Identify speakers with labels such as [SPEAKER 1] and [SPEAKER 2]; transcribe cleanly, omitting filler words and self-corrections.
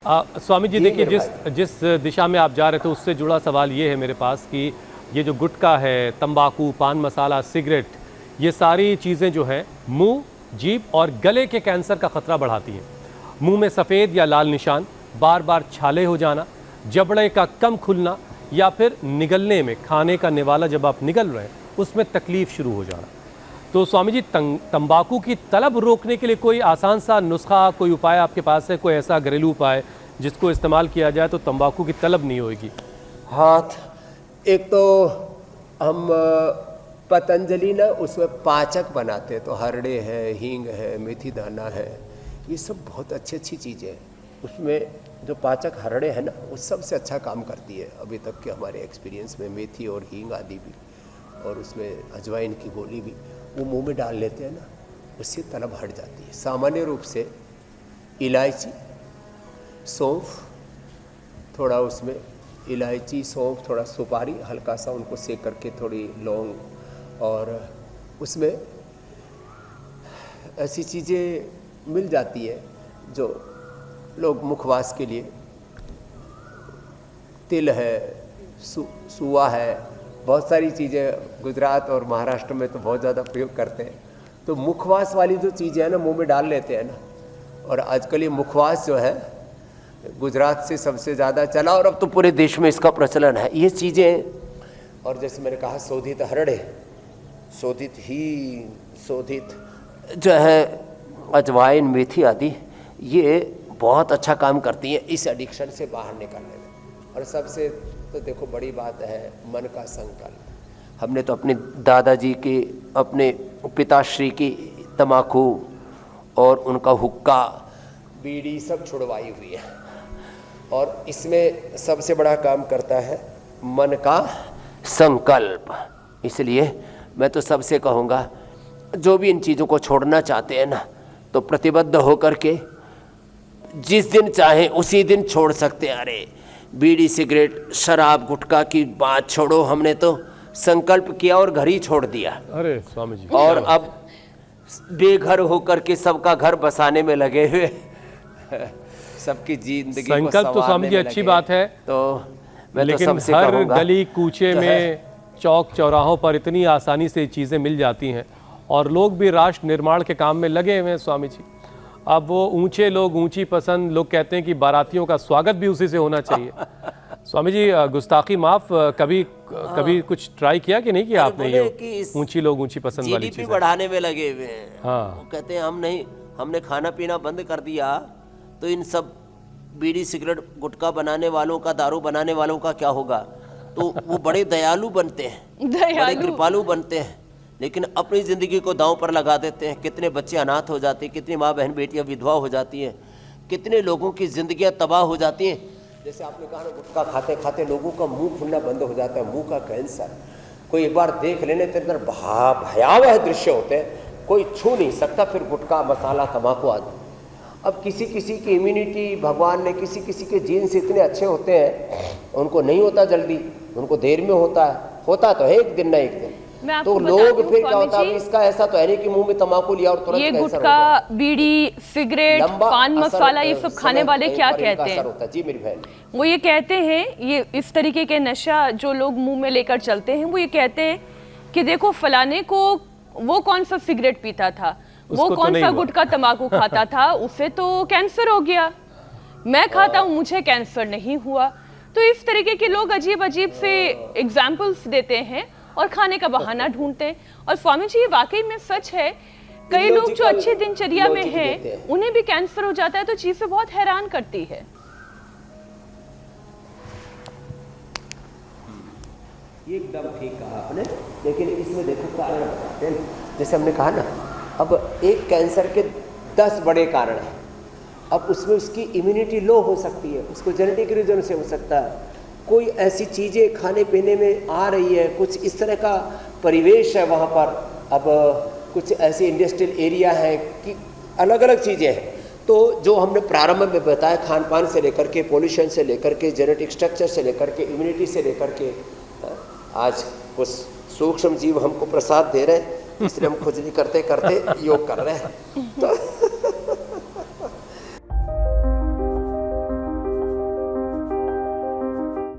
[SPEAKER 1] स्वामी जी देखिए, जिस दिशा में आप जा रहे थे उससे जुड़ा सवाल ये है मेरे पास कि ये जो गुटखा है, तंबाकू, पान मसाला, सिगरेट, ये सारी चीज़ें जो हैं मुंह, जीभ और गले के कैंसर का खतरा बढ़ाती हैं। मुंह में सफ़ेद या लाल निशान, बार बार छाले हो जाना, जबड़े का कम खुलना या फिर निगलने में, खाने का निवाला जब आप निगल रहे हैं उसमें तकलीफ़ शुरू हो जाना। तो स्वामी जी, तंबाकू की तलब रोकने के लिए कोई आसान सा नुस्खा, कोई उपाय आपके पास है? कोई ऐसा घरेलू उपाय जिसको इस्तेमाल किया जाए तो तंबाकू की तलब नहीं होगी?
[SPEAKER 2] हाँ, एक तो हम पतंजलि ना उसमें पाचक बनाते हैं, तो हरड़े है, हींग है, मेथी दाना है, ये सब बहुत अच्छी चीज़ें हैं। उसमें जो पाचक हरड़े है ना, वो सबसे अच्छा काम करती है अभी तक के हमारे एक्सपीरियंस में। मेथी और हींग आदि भी, और उसमें अजवाइन की गोली भी वो मुंह में डाल लेते हैं ना, उससे तलब हट जाती है। सामान्य रूप से इलायची, सौंफ, थोड़ा उसमें इलायची, सौंफ, थोड़ा सुपारी, हल्का सा उनको सेक करके, थोड़ी लौंग, और उसमें ऐसी चीज़ें मिल जाती है जो लोग मुखवास के लिए, तिल है, सुआ है, बहुत सारी चीज़ें गुजरात और महाराष्ट्र में तो बहुत ज़्यादा प्रयोग करते हैं। तो मुखवास वाली जो चीज़ें हैं ना, मुंह में डाल लेते हैं ना, और आजकल ये मुखवास जो है गुजरात से सबसे ज़्यादा चला, और अब तो पूरे देश में इसका प्रचलन है। ये चीज़ें, और जैसे मैंने कहा, शोधित हरड़े, शोधित हींग, शोधित जो है अजवाइन, मेथी आदि, ये बहुत अच्छा काम करती हैं इस एडिक्शन से बाहर निकलने में। और सबसे तो देखो बड़ी बात है मन का संकल्प। हमने तो अपने दादाजी के, अपने पिताश्री की तम्बाकू और उनका हुक्का, बीड़ी सब छुड़वाई हुई है, और इसमें सबसे बड़ा काम करता है मन का संकल्प। इसलिए मैं तो सबसे कहूँगा, जो भी इन चीज़ों को छोड़ना चाहते हैं ना, तो प्रतिबद्ध होकर के जिस दिन चाहे उसी दिन छोड़ सकते हैं। अरे बीड़ी, सिगरेट, शराब, गुटखा की बात छोड़ो, हमने तो संकल्प किया और घर ही छोड़ दिया।
[SPEAKER 1] अरे स्वामी जी,
[SPEAKER 2] और अब बेघर होकर के सबका घर बसाने में लगे हुए सबकी जिंदगी को
[SPEAKER 1] संकल्प तो स्वामी जी अच्छी बात है,
[SPEAKER 2] तो मैं
[SPEAKER 1] लेकिन
[SPEAKER 2] तो सबसे
[SPEAKER 1] हर
[SPEAKER 2] कहूँगा,
[SPEAKER 1] गली कूचे में, चौक चौराहों पर इतनी आसानी से चीज़ें मिल जाती हैं, और लोग भी राष्ट्र निर्माण के काम में लगे हुए हैं स्वामी जी। अब वो ऊंचे लोग, ऊंची पसंद, लोग कहते हैं कि बारातियों का स्वागत भी उसी से होना चाहिए। स्वामी जी, गुस्ताखी माफ, कभी कुछ ट्राई किया कि नहीं किया आपने ये ऊंची लोग, ऊंची पसंद वाली चीज़ें
[SPEAKER 2] बढ़ाने में लगे हुए हैं?
[SPEAKER 1] हाँ,
[SPEAKER 2] वो कहते हैं हम नहीं, हमने खाना पीना बंद कर दिया, तो इन सब बीड़ी, सिगरेट, गुटखा बनाने वालों का, दारू बनाने वालों का क्या होगा? तो वो बड़े दयालु बनते हैं, बड़े कृपालु बनते हैं, लेकिन अपनी ज़िंदगी को दांव पर लगा देते हैं। कितने बच्चे अनाथ हो जाते हैं, कितनी माँ बहन बेटियाँ विधवा हो जाती हैं, कितने लोगों की ज़िंदगियाँ तबाह हो जाती हैं। जैसे आपने कहा ना, गुटखा खाते खाते लोगों का मुंह खुलना बंद हो जाता है, मुंह का कैंसर। कोई एक बार देख लेने तो इधर भयावह दृश्य होते हैं, कोई छू नहीं सकता। फिर गुटखा, मसाला, तम्बाकू आदि। अब किसी किसी की इम्यूनिटी भगवान ने, किसी किसी के जीन्स इतने अच्छे होते हैं, उनको नहीं होता जल्दी, उनको देर में होता है। होता तो है एक दिन ना एक दिन। तो लोग फिर क्या होता है, इसका ऐसा तो है नहीं कि मुंह में तम्बाकू लिया और तुरंत
[SPEAKER 3] ये गुटखा, बीड़ी, सिगरेट, पान मसाला, ये सब खाने वाले क्या कहते हैं?
[SPEAKER 2] जी मेरी बहन,
[SPEAKER 3] वो ये कहते हैं, ये इस तरीके के नशा जो लोग मुंह में लेकर चलते हैं, वो ये कहते हैं कि देखो फलाने को, वो कौन सा सिगरेट पीता था, वो कौन सा गुटखा, तम्बाकू खाता था, उसे तो कैंसर हो गया, मैं खाता हूँ, मुझे कैंसर नहीं हुआ। तो इस तरीके के लोग अजीब अजीब से एग्जाम्पल्स देते हैं और खाने का बहाना ढूंढते हैं। और स्वामी जी, ये वाकई में सच है, कई लोग जो अच्छी दिनचर्या में हैं, उन्हें भी कैंसर हो जाता है, तो चीजें बहुत हैरान करती है।
[SPEAKER 2] एकदम ठीक कहा आपने, लेकिन इसमें देखो कारण बताते हैं। जैसे हमने कहा ना, अब एक कैंसर के 10 बड़े कारण हैं। अब उसमें उसकी इम्यूनिटी लो हो सकती है, उसको जेनेटिक रीजन से हो सकता है, कोई ऐसी चीज़ें खाने पीने में आ रही है, कुछ इस तरह का परिवेश है वहाँ पर, अब कुछ ऐसे इंडस्ट्रियल एरिया है कि अलग अलग चीज़ें हैं। तो जो हमने प्रारंभ में बताया, खान पान से लेकर के, पोल्यूशन से लेकर के, जेनेटिक स्ट्रक्चर से लेकर के, इम्यूनिटी से लेकर के, आज कुछ सूक्ष्म जीव हमको प्रसाद दे रहे हैं, इसलिए हम खुजली करते करते योग कर रहे हैं। तो